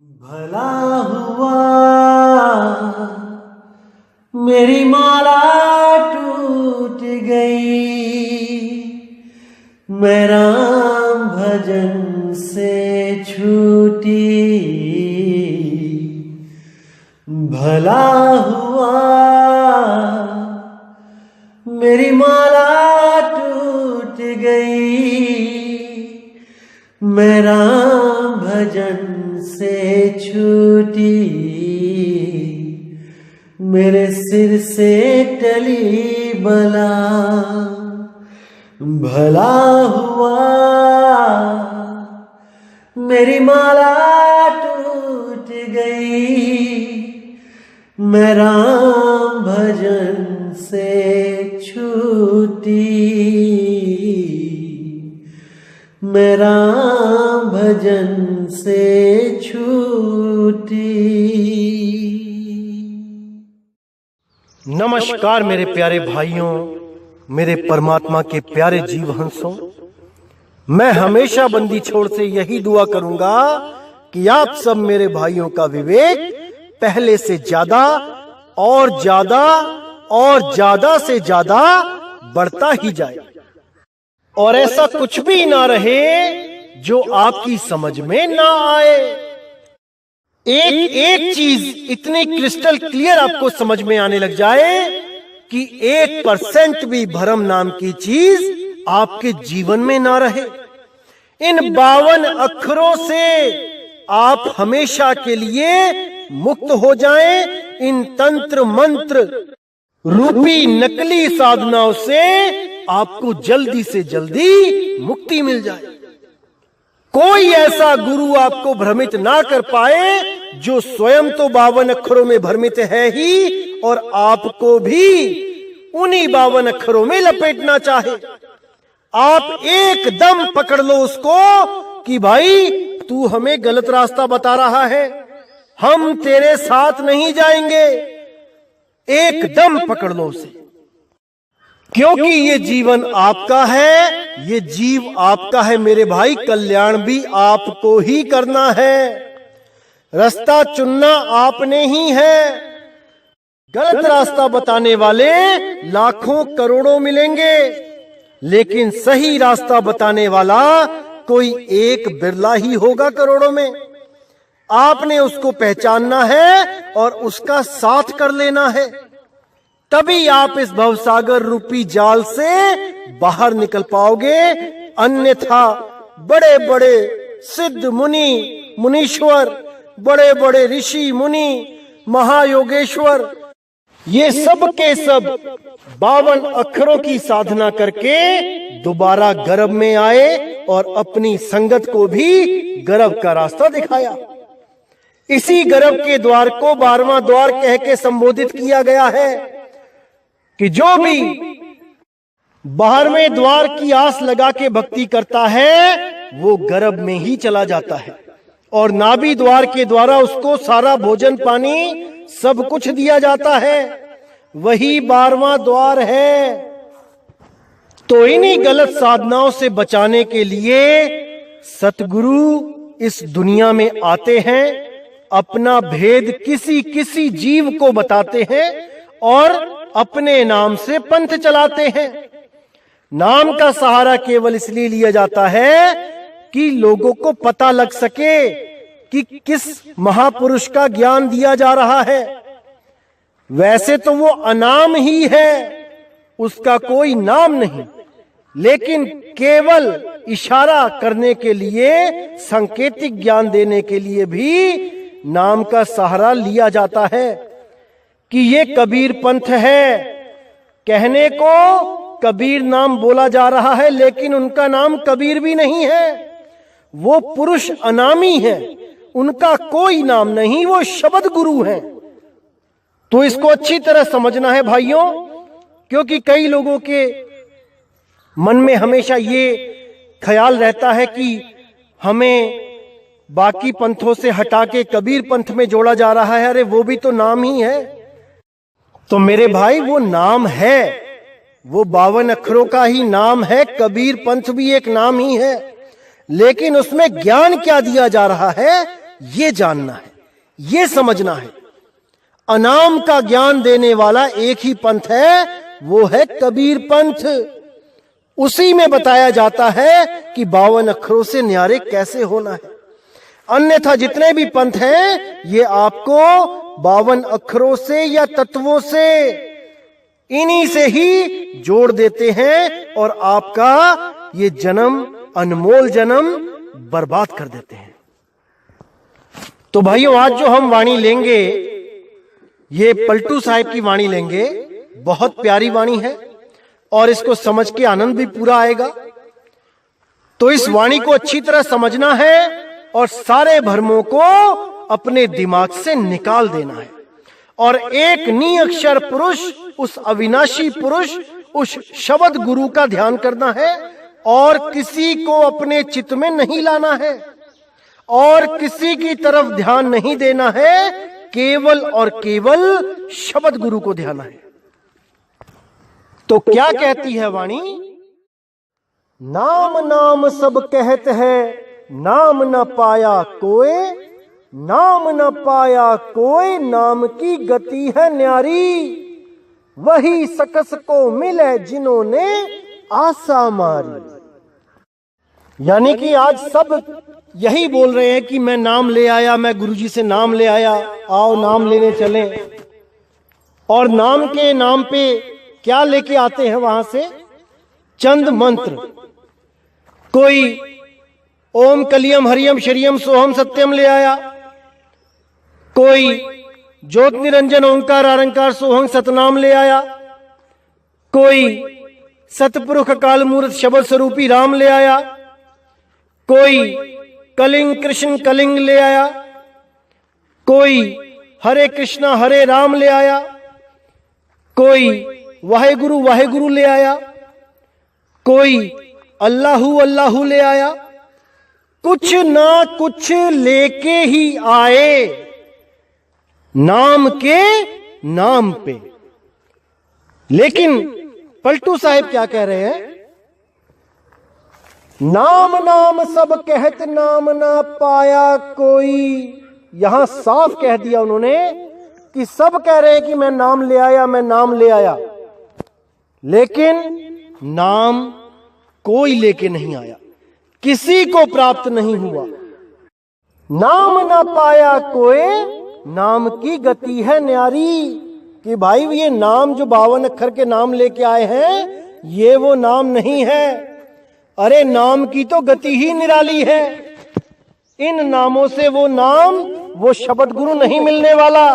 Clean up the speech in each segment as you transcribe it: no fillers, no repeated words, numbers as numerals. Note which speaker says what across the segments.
Speaker 1: भला हुआ मेरी माला टूट गई, मैं राम भजन से छूटी। भला हुआ मेरी माला टूट गई, मैं राम भजन से छूटी। मेरे सिर से टली बला, भला हुआ मेरी माला टूट गई, मैं राम भजन से छूटी। मैं राम भजन से छूटी।
Speaker 2: नमस्कार मेरे प्यारे भाइयों, मेरे परमात्मा के प्यारे जीव हंसों। मैं हमेशा बंदी छोड़ से यही दुआ करूंगा कि आप सब मेरे भाइयों का विवेक पहले से ज्यादा और ज्यादा और ज्यादा से ज्यादा बढ़ता ही जाए, और ऐसा कुछ भी ना रहे जो आपकी समझ में ना आए। एक एक चीज इतनी क्रिस्टल क्लियर आपको समझ में आने लग जाए कि 1% भी भरम नाम की चीज आपके जीवन में ना रहे। इन 52 अक्षरों से आप हमेशा के लिए मुक्त हो जाएं। इन तंत्र मंत्र रूपी नकली साधनाओं से आपको जल्दी से जल्दी मुक्ति मिल जाए। कोई ऐसा गुरु आपको भ्रमित ना कर पाए जो स्वयं तो 52 अक्षरों में भ्रमित है ही, और आपको भी उन्हीं 52 अक्षरों में लपेटना चाहे। आप एकदम पकड़ लो उसको कि भाई तू हमें गलत रास्ता बता रहा है, हम तेरे साथ नहीं जाएंगे। एकदम पकड़ लो उसे, क्योंकि ये जीवन आपका है, ये जीव आपका है मेरे भाई। कल्याण भी आपको ही करना है, रास्ता चुनना आपने ही है। गलत रास्ता बताने वाले लाखों करोड़ों मिलेंगे, लेकिन सही रास्ता बताने वाला कोई एक बिरला ही होगा करोड़ों में। आपने उसको पहचानना है और उसका साथ कर लेना है, तभी आप इस भवसागर रूपी जाल से बाहर निकल पाओगे। अन्यथा बड़े बड़े सिद्ध मुनि मुनीश्वर, बड़े बड़े ऋषि मुनि महायोगेश्वर, ये सब के सब 52 अक्षरों की साधना करके दोबारा गर्भ में आए और अपनी संगत को भी गर्भ का रास्ता दिखाया। इसी गर्भ के द्वार को 12वां द्वार कह के संबोधित किया गया है कि जो भी 12वें द्वार की आस लगा के भक्ति करता है वो गर्भ में ही चला जाता है, और नाभि द्वार के द्वारा उसको सारा भोजन पानी सब कुछ दिया जाता है। वही 12वां द्वार है। तो इन्हीं गलत साधनाओं से बचाने के लिए सतगुरु इस दुनिया में आते हैं, अपना भेद किसी किसी जीव को बताते हैं और अपने नाम से पंथ चलाते हैं। नाम का सहारा केवल इसलिए लिया जाता है कि लोगों को पता लग सके कि किस महापुरुष का ज्ञान दिया जा रहा है। वैसे तो वो अनाम ही है, उसका कोई नाम नहीं, लेकिन केवल इशारा करने के लिए, सांकेतिक ज्ञान देने के लिए भी नाम का सहारा लिया जाता है कि ये कबीर पंथ है। कहने को कबीर नाम बोला जा रहा है, लेकिन उनका नाम कबीर भी नहीं है। वो पुरुष अनामी है, उनका कोई नाम नहीं, वो शब्द गुरु हैं। तो इसको अच्छी तरह समझना है भाइयों, क्योंकि कई लोगों के मन में हमेशा ये ख्याल रहता है कि हमें बाकी पंथों से हटा के कबीर पंथ में जोड़ा जा रहा है। अरे वो भी तो नाम ही है। तो मेरे भाई वो नाम है, वो 52 अक्षरों का ही नाम है। कबीर पंथ भी एक नाम ही है, लेकिन उसमें ज्ञान क्या दिया जा रहा है ये जानना है, ये समझना है। अनाम का ज्ञान देने वाला एक ही पंथ है, वो है कबीर पंथ। उसी में बताया जाता है कि 52 अक्षरों से न्यारे कैसे होना है। अन्यथा जितने भी पंथ हैं ये आपको 52 अक्षरों से या तत्वों से, इन्हीं से ही जोड़ देते हैं और आपका ये जन्म, अनमोल जन्म बर्बाद कर देते हैं। तो भाइयों, आज जो हम वाणी लेंगे ये पलटू साहिब की वाणी लेंगे। बहुत प्यारी वाणी है और इसको समझ के आनंद भी पूरा आएगा। तो इस वाणी को अच्छी तरह समझना है और सारे भ्रमों को अपने दिमाग से निकाल देना है और एक निअक्षर पुरुष, उस अविनाशी पुरुष, उस शब्द गुरु का ध्यान करना है और किसी को अपने चित्त में नहीं लाना है और किसी की तरफ ध्यान नहीं देना है, केवल और केवल शब्द गुरु को ध्यान है। तो क्या कहती है वाणी? नाम नाम सब कहत है, नाम न पाया कोई, नाम न पाया कोई, नाम की गति है न्यारी, वही सकस को मिले जिन्होंने आशा मारी। यानी कि आज सब यही बोल रहे हैं कि मैं नाम ले आया, मैं गुरुजी से नाम ले आया, आओ नाम लेने चलें। और नाम के नाम पे क्या लेके आते हैं वहां से? चंद मंत्र। कोई ओम कलियम हरियम शरियम सोहम सत्यम ले आया, कोई ज्योत निरंजन ओंकार आरंकार सोहम सतनाम ले आया, कोई सतपुरुष काल मूर्त शब्द स्वरूपी राम ले आया, कोई कलिंग कृष्ण कलिंग ले आया, कोई हरे कृष्णा हरे राम ले आया, कोई वाहेगुरु ले आया, कोई अल्लाहू अल्लाहू ले आया। कुछ ना कुछ लेके ही आए नाम के नाम पे। लेकिन पलटू साहिब क्या कह रहे हैं? नाम नाम सब कहत, नाम ना पाया कोई। यहां साफ कह दिया उन्होंने कि सब कह रहे हैं कि मैं नाम ले आया, मैं नाम ले आया, लेकिन नाम कोई लेके नहीं आया, किसी को प्राप्त नहीं हुआ। नाम ना पाया कोई, नाम की गति है न्यारी। कि भाई ये नाम जो 52 अक्षर के नाम लेके आए हैं ये वो नाम नहीं है। अरे नाम की तो गति ही निराली है। इन नामों से वो नाम, वो शब्द गुरु नहीं मिलने वाला।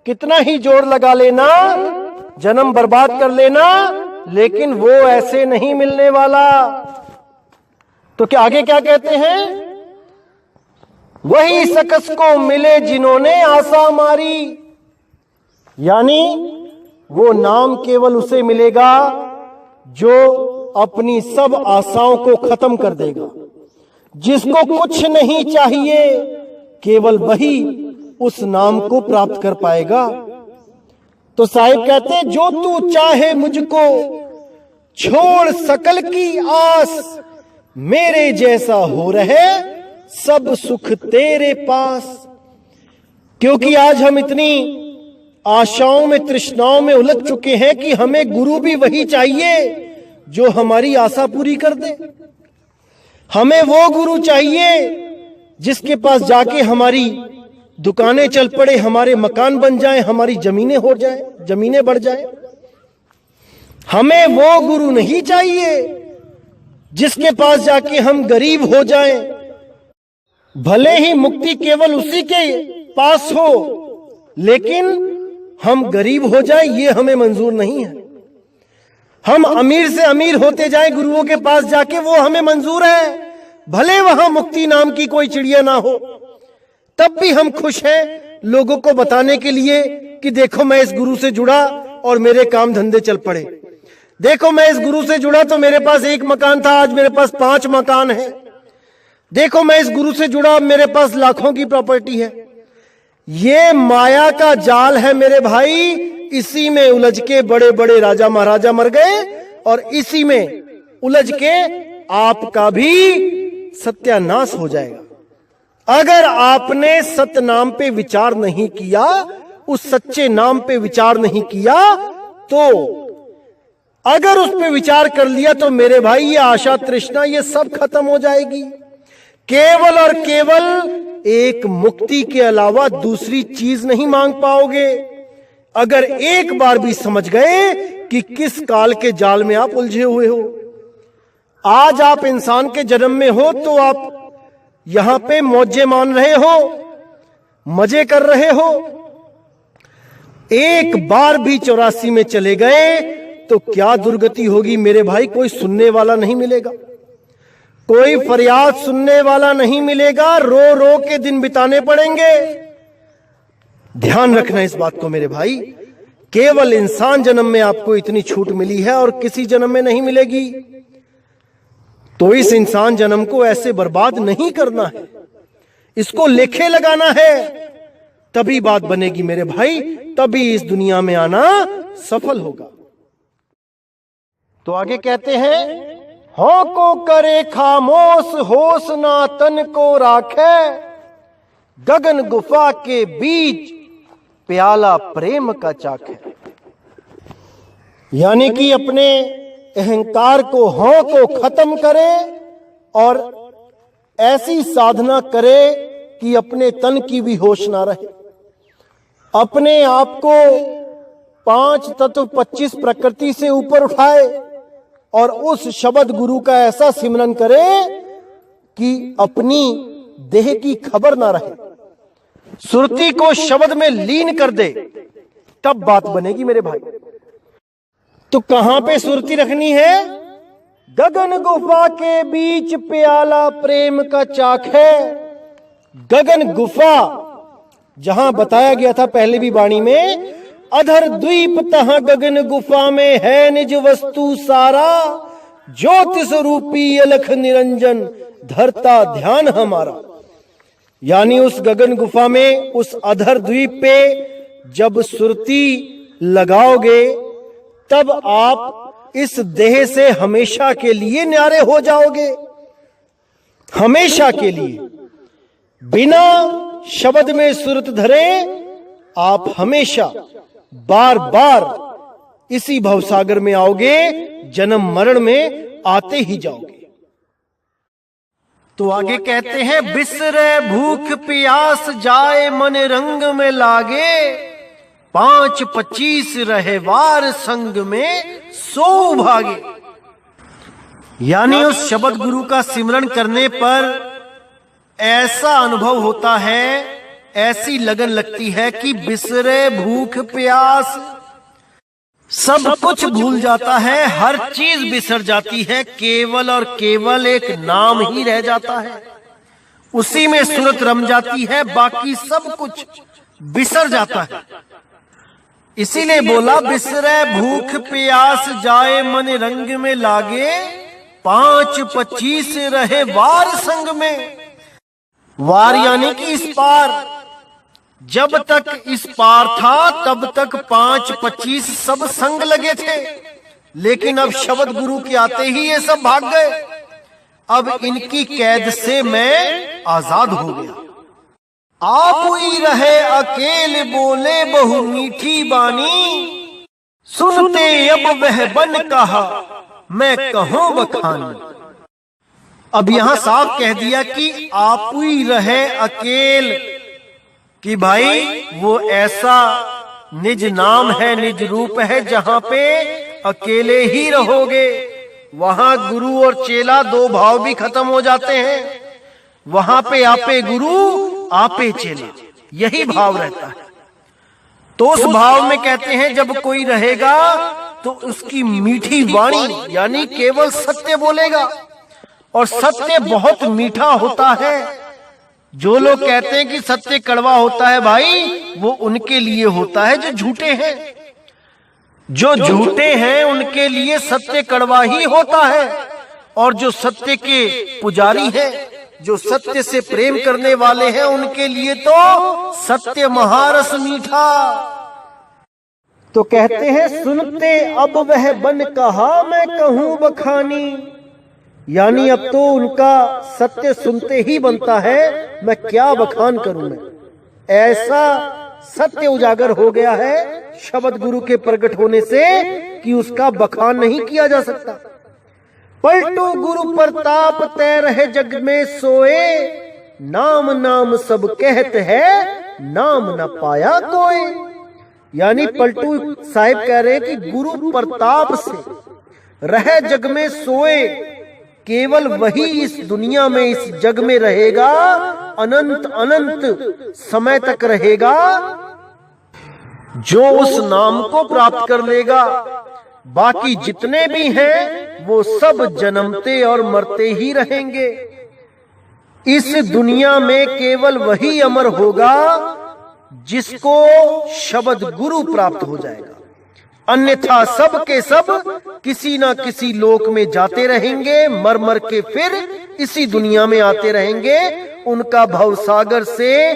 Speaker 2: कितना ही जोर लगा लेना, जन्म बर्बाद कर लेना, लेकिन वो ऐसे नहीं मिलने वाला। तो क्या आगे क्या कहते हैं? वही सकस को मिले जिन्होंने आशा मारी। यानी वो नाम केवल उसे मिलेगा जो अपनी सब आशाओं को खत्म कर देगा। जिसको कुछ नहीं चाहिए, केवल वही उस नाम को प्राप्त कर पाएगा। तो साहिब कहते, जो तू चाहे मुझको छोड़ सकल की आस, मेरे जैसा हो रहे सब सुख तेरे पास। क्योंकि आज हम इतनी आशाओं में, तृष्णाओं में उलझ चुके हैं कि हमें गुरु भी वही चाहिए जो हमारी आशा पूरी कर दे। हमें वो गुरु चाहिए जिसके पास जाके हमारी दुकानें चल पड़े, हमारे मकान बन जाएं, हमारी जमीनें हो जाएं, जमीनें बढ़ जाएं। हमें वो गुरु नहीं चाहिए जिसके पास जाके हम गरीब हो जाएं। भले ही मुक्ति केवल उसी के पास हो, लेकिन हम गरीब हो जाएं ये हमें मंजूर नहीं है। हम अमीर से अमीर होते जाएं गुरुओं के पास जाके, वो हमें मंजूर है। भले वहां मुक्ति नाम की कोई चिड़िया ना हो, तब भी हम खुश हैं लोगों को बताने के लिए कि देखो मैं इस गुरु से जुड़ा और मेरे काम धंधे चल पड़े। देखो मैं इस गुरु से जुड़ा तो मेरे पास 1 मकान था, आज मेरे पास 5 मकान है। देखो मैं इस गुरु से जुड़ा, मेरे पास लाखों की प्रॉपर्टी है। ये माया का जाल है मेरे भाई। इसी में उलझ के बड़े बड़े राजा महाराजा मर गए और इसी में उलझ के आपका भी सत्यानाश हो जाएगा। अगर आपने सत्य नाम पे विचार नहीं किया, उस सच्चे नाम पे विचार नहीं किया, तो अगर उस पे विचार कर लिया तो मेरे भाई ये आशा तृष्णा ये सब खत्म हो जाएगी। केवल और केवल एक मुक्ति के अलावा दूसरी चीज नहीं मांग पाओगे। अगर एक बार भी समझ गए कि किस काल के जाल में आप उलझे हुए हो। आज आप इंसान के जन्म में हो तो आप यहां पे मौजे मान रहे हो, मजे कर रहे हो। एक बार भी 84 में चले गए तो क्या दुर्गति होगी मेरे भाई। कोई सुनने वाला नहीं मिलेगा, कोई फरियाद सुनने वाला नहीं मिलेगा, रो रो के दिन बिताने पड़ेंगे। ध्यान रखना इस बात को मेरे भाई। केवल इंसान जन्म में आपको इतनी छूट मिली है और किसी जन्म में नहीं मिलेगी। तो इस इंसान जन्म को ऐसे बर्बाद नहीं करना है, इसको लेखे लगाना है, तभी बात बनेगी मेरे भाई, तभी इस दुनिया में आना सफल होगा। तो आगे कहते हैं, हों को करे खामोश होश ना तन को राखे, गगन गुफा के बीच प्याला प्रेम का चाखे। यानी कि अपने अहंकार को, हों को खत्म करे और ऐसी साधना करे कि अपने तन की भी होश ना रहे। अपने आप को 5 तत्व 25 प्रकृति से ऊपर उठाए और उस शब्द गुरु का ऐसा सिमरन करे कि अपनी देह की खबर ना रहे, सुरती को शब्द में लीन कर दे, तब बात बनेगी मेरे भाई। तो कहां पे सुरती रखनी है? गगन गुफा के बीच प्याला प्रेम का चाख है। गगन गुफा जहां बताया गया था पहले भी वाणी में, अधर द्वीप तहां गगन गुफा में है निज वस्तु सारा, ज्योतिष रूपी अलख निरंजन धरता ध्यान हमारा। यानी उस गगन गुफा में, उस अधर द्वीप पे जब सुरती लगाओगे तब आप इस देह से हमेशा के लिए न्यारे हो जाओगे। हमेशा के लिए बिना शब्द में सुरत धरे आप हमेशा बार बार इसी भवसागर में आओगे, जन्म मरण में आते ही जाओगे। तो आगे कहते हैं, बिसरे भूख प्यास जाए मन रंग में लागे, 5-25 रहे वार संग में सो भागे। यानी उस शब्द गुरु का सिमरन करने पर ऐसा अनुभव होता है, ऐसी लगन लगती है कि बिसरे भूख प्यास, सब कुछ भूल जाता है, हर चीज बिसर जाती है, केवल और केवल एक नाम ही रह जाता है, उसी में सुरत रम जाती है, बाकी सब कुछ बिसर जाता है। इसीलिए बोला, बिसरे भूख प्यास जाए मन रंग में लागे, 5-25 रहे वार संग में। वार यानी कि इस पार, जब तक इस पार था तब तक 5-25 सब संग लगे थे, लेकिन अब शब्द गुरु के आते ही ये सब भाग गए। अब इनकी कैद से मैं आजाद हो गया। आप ही रहे अकेले बोले बहु मीठी बानी, सुनते अब वह बन कहा मैं कहूं बखानी। अब यहां साफ कह दिया कि आप ही रहे अकेल, कि भाई वो ऐसा निज नाम है, निज रूप है, जहां पे अकेले ही रहोगे। वहां गुरु और चेला दो भाव भी खत्म हो जाते हैं। वहां पे आपे गुरु आपे चेला, यही भाव रहता है। तो उस भाव में कहते हैं जब कोई रहेगा तो उसकी मीठी वाणी यानी केवल सत्य बोलेगा, और सत्य बहुत मीठा होता है। जो लोग कहते हैं कि सत्य कड़वा होता है, भाई वो उनके लिए होता है जो झूठे हैं। जो झूठे हैं उनके लिए सत्य कड़वा ही होता है, और जो सत्य के पुजारी हैं, जो सत्य से प्रेम करने वाले हैं, उनके लिए तो सत्य महारस मीठा। तो कहते हैं, सुनते अब वह बन कहा मैं कहूं बखानी। यानी अब तो उनका सत्य सुनते ही बनता है। मैं क्या बखान करूं, मैं ऐसा सत्य उजागर हो गया है शब्द गुरु के प्रकट होने से कि उसका बखान नहीं किया जा सकता। पलटू गुरु प्रताप तै रहे जग में सोए, नाम नाम सब कहते हैं नाम न पाया कोई। यानी पलटू साहिब कह रहे हैं कि गुरु प्रताप से रह जग में सोए, केवल वही इस दुनिया में इस जग में रहेगा, अनंत अनंत समय तक रहेगा, जो उस नाम को प्राप्त कर लेगा। बाकी जितने भी हैं वो सब जन्मते और मरते ही रहेंगे। इस दुनिया में केवल वही अमर होगा जिसको शब्द गुरु प्राप्त हो जाएगा, अन्यथा सब के सब किसी ना किसी लोक में जाते रहेंगे, मर मर के फिर इसी दुनिया में आते रहेंगे। उनका भवसागर से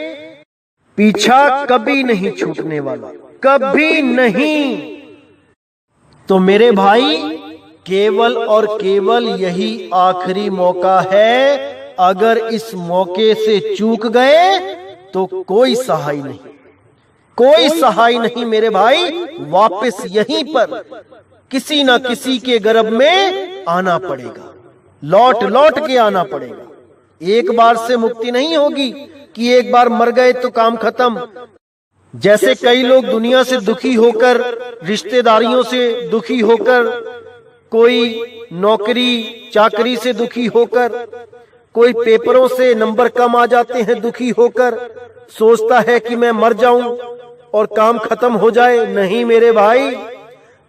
Speaker 2: पीछा कभी नहीं छूटने वाला, कभी नहीं। तो मेरे भाई, केवल और केवल यही आखिरी मौका है। अगर इस मौके से चूक गए तो कोई सहाय नहीं, कोई सहाय नहीं मेरे भाई। वापस यहीं पर किसी ना किसी के गर्भ में आना पड़ेगा, लौट लौट के आना पड़ेगा। एक बार से मुक्ति नहीं होगी कि एक बार मर गए तो काम खत्म। जैसे कई लोग दुनिया से दुखी होकर, रिश्तेदारियों से दुखी होकर, कोई नौकरी चाकरी से दुखी होकर, कोई पेपरों से नंबर कम आ जाते हैं दुखी होकर, सोचता है कि मैं मर जाऊं और काम खत्म हो जाए। नहीं मेरे भाई,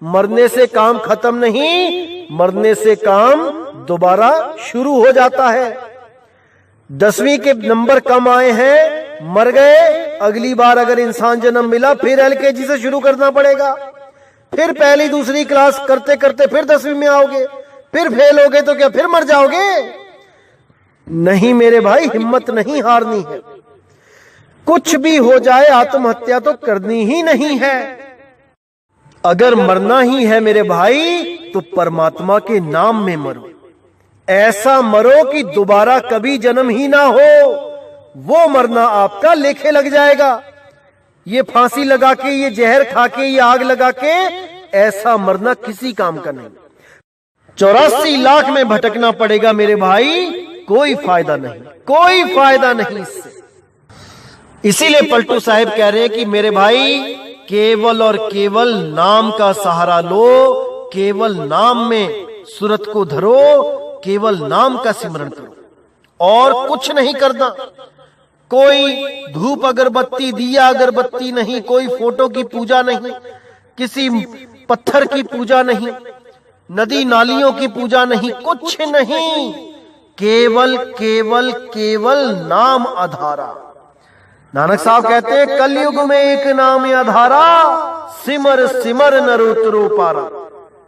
Speaker 2: मरने से काम खत्म नहीं, मरने से काम दोबारा शुरू हो जाता है। 10वीं के नंबर कम आए हैं, मर गए, अगली बार अगर इंसान जन्म मिला फिर LKG से शुरू करना पड़ेगा, फिर पहली दूसरी क्लास करते करते फिर 10वीं में आओगे, फिर फेल होगे तो क्या फिर मर जाओगे? नहीं मेरे भाई, हिम्मत नहीं हारनी है। कुछ भी हो जाए आत्महत्या तो करनी ही नहीं है। अगर मरना ही है मेरे भाई तो परमात्मा के नाम में मरो, ऐसा मरो कि दोबारा कभी जन्म ही ना हो। वो मरना आपका लेखे लग जाएगा। ये फांसी लगा के, ये जहर खा के, ये आग लगा के, ऐसा मरना किसी काम का नहीं। 84 लाख में भटकना पड़ेगा मेरे भाई, कोई फायदा नहीं, कोई फायदा नहीं इससे। इसीलिए पलटू साहिब कह रहे हैं कि मेरे भाई, केवल और केवल नाम का सहारा लो, केवल नाम में सूरत को धरो, केवल नाम का सिमरन करो और कुछ नहीं करना। कोई धूप अगरबत्ती, दिया अगरबत्ती नहीं, कोई फोटो की पूजा नहीं, किसी पत्थर की पूजा नहीं, नदी नालियों की पूजा नहीं, कुछ नहीं। केवल केवल केवल नाम आधारा। नानक साहब कहते हैं, कलयुग में एक नाम आधारा, सिमर सिमर नर उतरो पारा।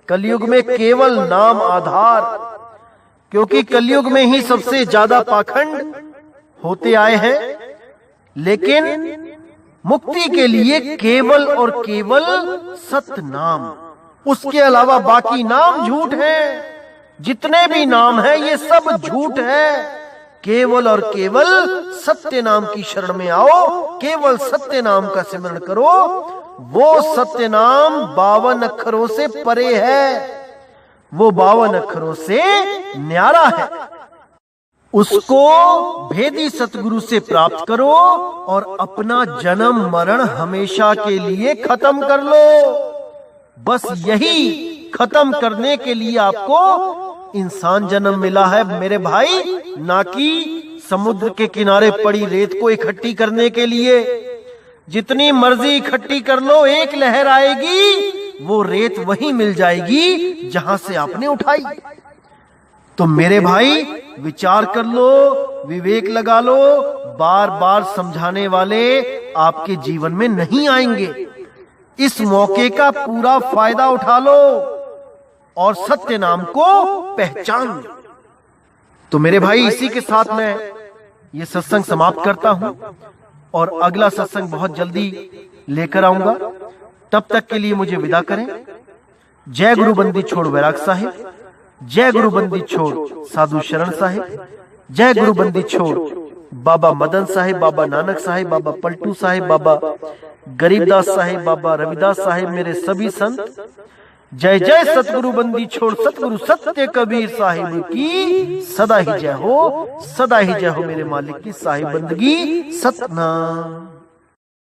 Speaker 2: कलयुग में केवल नाम आधार, क्योंकि कलयुग में ही सबसे ज्यादा पाखंड होते आए हैं। लेकिन मुक्ति के लिए केवल और केवल सत्य नाम, उसके अलावा बाकी नाम झूठ है। जितने भी नाम है ये सब झूठ है। केवल और केवल सत्य नाम की शरण में आओ, केवल सत्य नाम का सिमरण करो। वो सत्य नाम 52 अक्षरों से परे है, वो 52 अक्षरों से न्यारा है। उसको भेदी सतगुरु से प्राप्त करो और अपना जन्म मरण हमेशा के लिए खत्म कर लो। बस यही खत्म करने के लिए आपको इंसान जन्म मिला है मेरे भाई, ना कि समुद्र के किनारे पड़ी रेत को इकट्ठी करने के लिए। जितनी मर्जी इकट्ठी कर लो, एक लहर आएगी, वो रेत वहीं मिल जाएगी जहां से आपने उठाई। तो मेरे भाई, विचार कर लो, विवेक लगा लो। बार बार समझाने वाले आपके जीवन में नहीं आएंगे। इस मौके का पूरा फायदा उठा लो और सत्य नाम को पहचान लो। तो मेरे भाई, इसी के साथ मैं ये सत्संग समाप्त करता हूं और अगला सत्संग बहुत जल्दी लेकर आऊंगा। तब तक के लिए मुझे विदा करें। जय गुरु बंदी छोड़ वैराग साहिब। जय गुरु बंदी छोड़ साधु शरण साहिब, जय गुरु बंदी छोड़ बाबा मदन साहिब, बाबा नानक साहिब, बाबा पलटू साहिब, बाबा गरीबदास साहिब, बाबा रविदास साहिब, मेरे सभी संत। जय जय सतगुरु बंदी छोड़ सतगुरु सत्य कबीर साहिब की सदा ही जय हो, सदा ही जय हो मेरे मालिक की साहिब बंदगी सतनाम।